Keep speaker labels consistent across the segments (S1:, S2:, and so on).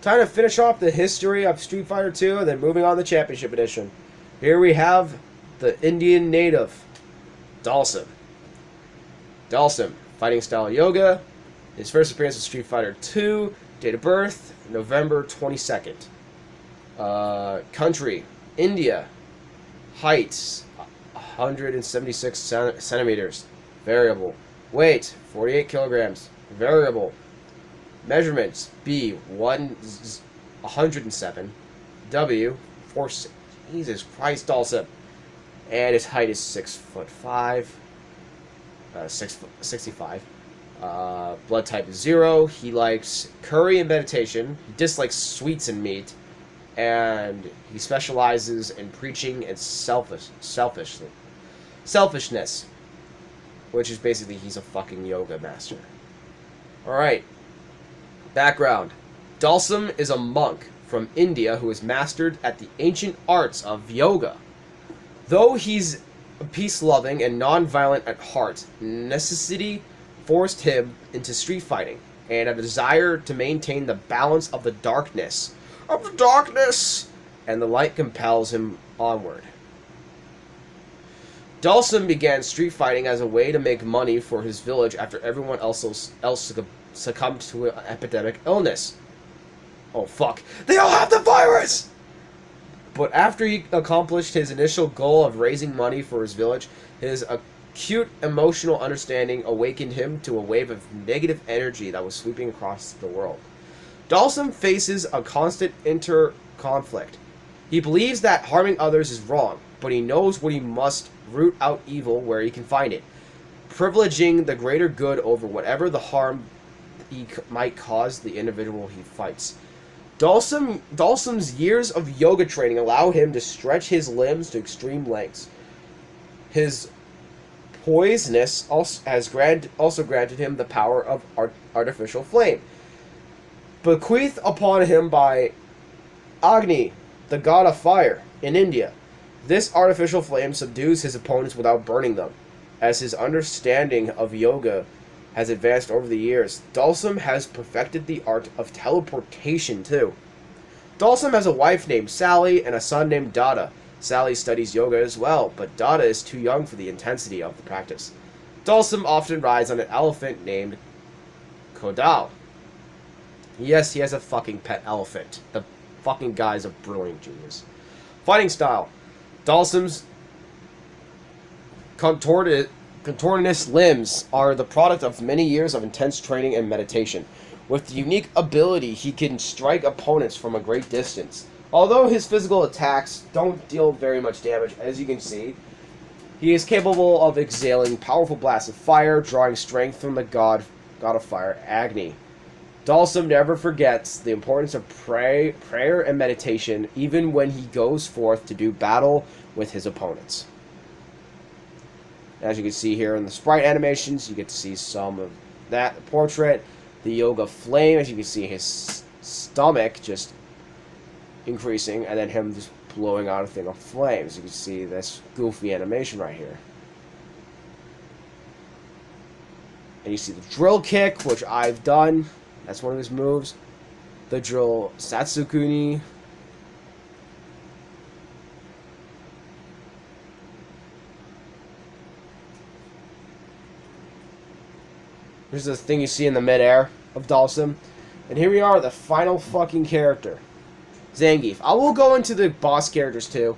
S1: Time to finish off the history of Street Fighter 2 and then moving on to Championship Edition. Here we have the Indian native, Dalsim. Dalsim, fighting style yoga. His first appearance in Street Fighter 2. Date of birth, November 22nd. Country, India. Height, 176 centimeters. Variable. Weight, 48 kilograms. Variable. Measurements, B, 107. W, 4... Jesus Christ, Dalsim. And his height is 6'5". 65. Blood type is 0. He likes curry and meditation. He dislikes sweets and meat. And he specializes in preaching and selfishness. Which is basically he's a fucking yoga master. Alright. Background. Dalsim is a monk from India who is mastered at the ancient arts of yoga. Though he's peace-loving and non-violent at heart, necessity forced him into street fighting, and a desire to maintain the balance of the darkness. And the light compels him onward. Dalsim began street fighting as a way to make money for his village after everyone else succumbed to an epidemic illness. Oh fuck, they all have the virus! But after he accomplished his initial goal of raising money for his village, his acute emotional understanding awakened him to a wave of negative energy that was sweeping across the world. Dalsim faces a constant inner conflict. He believes that harming others is wrong, but he knows what he must root out evil where he can find it, privileging the greater good over whatever the harm he might cause the individual he fights. Dalsim's years of yoga training allow him to stretch his limbs to extreme lengths. His poisness also granted him the power of artificial flame, bequeathed upon him by Agni, the god of fire, in India. This artificial flame subdues his opponents without burning them. As his understanding of yoga has advanced over the years, Dalsim has perfected the art of teleportation too. Dalsim has a wife named Sally and a son named Dada. Sally studies yoga as well, but Dada is too young for the intensity of the practice. Dalsim often rides on an elephant named Kodal. Yes, he has a fucking pet elephant. The fucking guy's a brilliant genius. Fighting style. Dalsim's contortionist limbs are the product of many years of intense training and meditation. With the unique ability, he can strike opponents from a great distance. Although his physical attacks don't deal very much damage, as you can see, he is capable of exhaling powerful blasts of fire, drawing strength from the god of fire, Agni. Dalsim never forgets the importance of prayer and meditation, even when he goes forth to do battle with his opponents. As you can see here in the sprite animations, you get to see some of that portrait. The yoga flame, as you can see his stomach just increasing, and then him just blowing out a thing of flames. You can see this goofy animation right here. And you see the drill kick, which I've done. That's one of his moves. The drill Satsukuni. Here's the thing you see in the midair of Dalsim. And here we are, the final fucking character. Zangief. I will go into the boss characters too,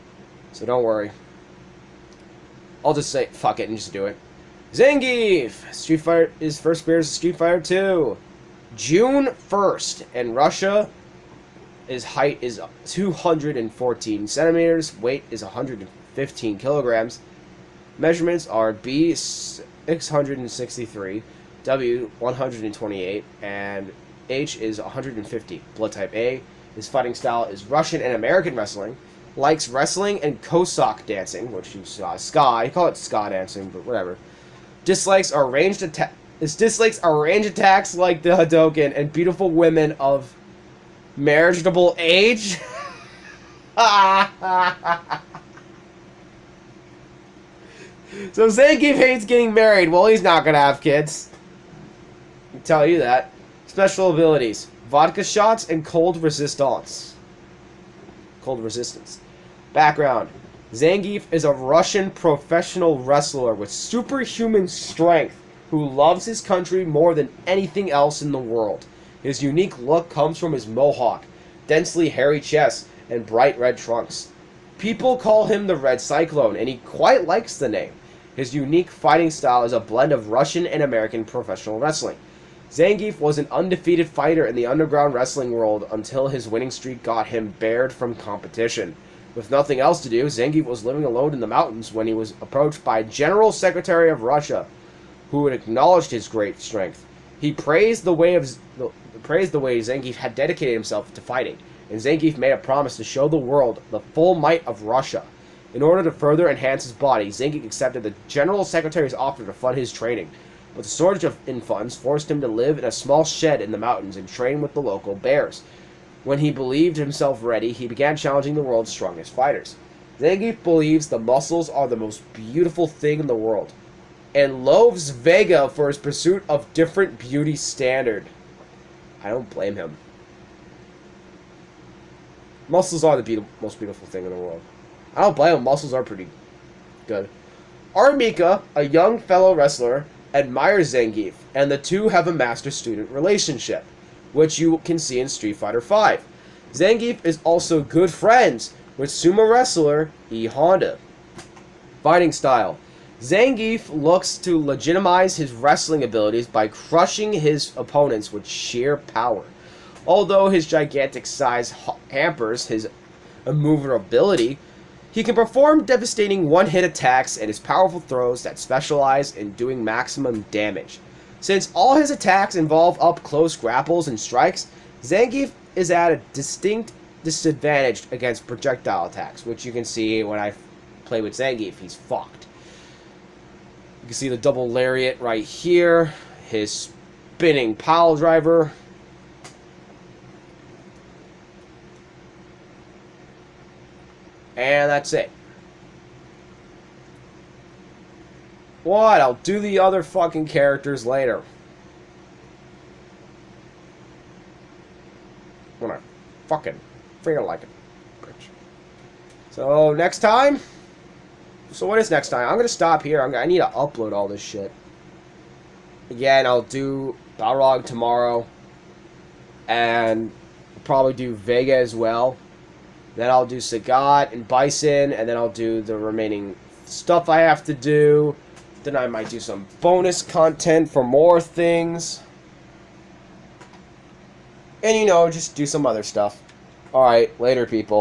S1: so don't worry. I'll just say fuck it and just do it. Zangief! Street Fighter, his first appearance is Street Fighter 2. June 1st. In Russia, his height is 214 centimeters. Weight is 115 kilograms. Measurements are B, 663. W, 128, and H is 150. Blood type A. His fighting style is Russian and American wrestling. Likes wrestling and Cossack dancing, which you saw. Ska. You call it ska dancing, but whatever. Dislikes are ranged attacks like the Hadoken and beautiful women of marriageable age. So Zangief hates getting married. Well, he's not going to have kids. I can tell you that. Special abilities. vodka shots, and cold resistance. Cold resistance. Background. Zangief is a Russian professional wrestler with superhuman strength who loves his country more than anything else in the world. His unique look comes from his mohawk, densely hairy chest, and bright red trunks. People call him the Red Cyclone, and he quite likes the name. His unique fighting style is a blend of Russian and American professional wrestling. Zangief was an undefeated fighter in the underground wrestling world until his winning streak got him barred from competition. With nothing else to do, Zangief was living alone in the mountains when he was approached by General Secretary of Russia, who had acknowledged his great strength. He praised the way Zangief had dedicated himself to fighting, and Zangief made a promise to show the world the full might of Russia. In order to further enhance his body, Zangief accepted the General Secretary's offer to fund his training, but the shortage in funds forced him to live in a small shed in the mountains and train with the local bears. When he believed himself ready, he began challenging the world's strongest fighters. Zangief believes the muscles are the most beautiful thing in the world, and loathes Vega for his pursuit of different beauty standard. I don't blame him. Muscles are the most beautiful thing in the world. I don't blame him. Muscles are pretty good. Armika, a young fellow wrestler, admires Zangief, and the two have a master-student relationship, which you can see in Street Fighter V. Zangief is also good friends with sumo wrestler E Honda. Fighting style. Zangief looks to legitimize his wrestling abilities by crushing his opponents with sheer power. Although his gigantic size hampers his immovability, he can perform devastating one-hit attacks and his powerful throws that specialize in doing maximum damage. Since all his attacks involve up-close grapples and strikes, Zangief is at a distinct disadvantage against projectile attacks, which you can see when I play with Zangief. He's fucked. You can see the double lariat right here, his spinning pile driver. And that's it. What? I'll do the other fucking characters later. When I fucking feel like it. Bitch. So, next time? So, what is next time? I'm gonna stop here. I need to upload all this shit. Again, I'll do Balrog tomorrow. And probably do Vega as well. Then I'll do Sagat and Bison, and then I'll do the remaining stuff I have to do. Then I might do some bonus content for more things. And, you know, just do some other stuff. Alright, later, people.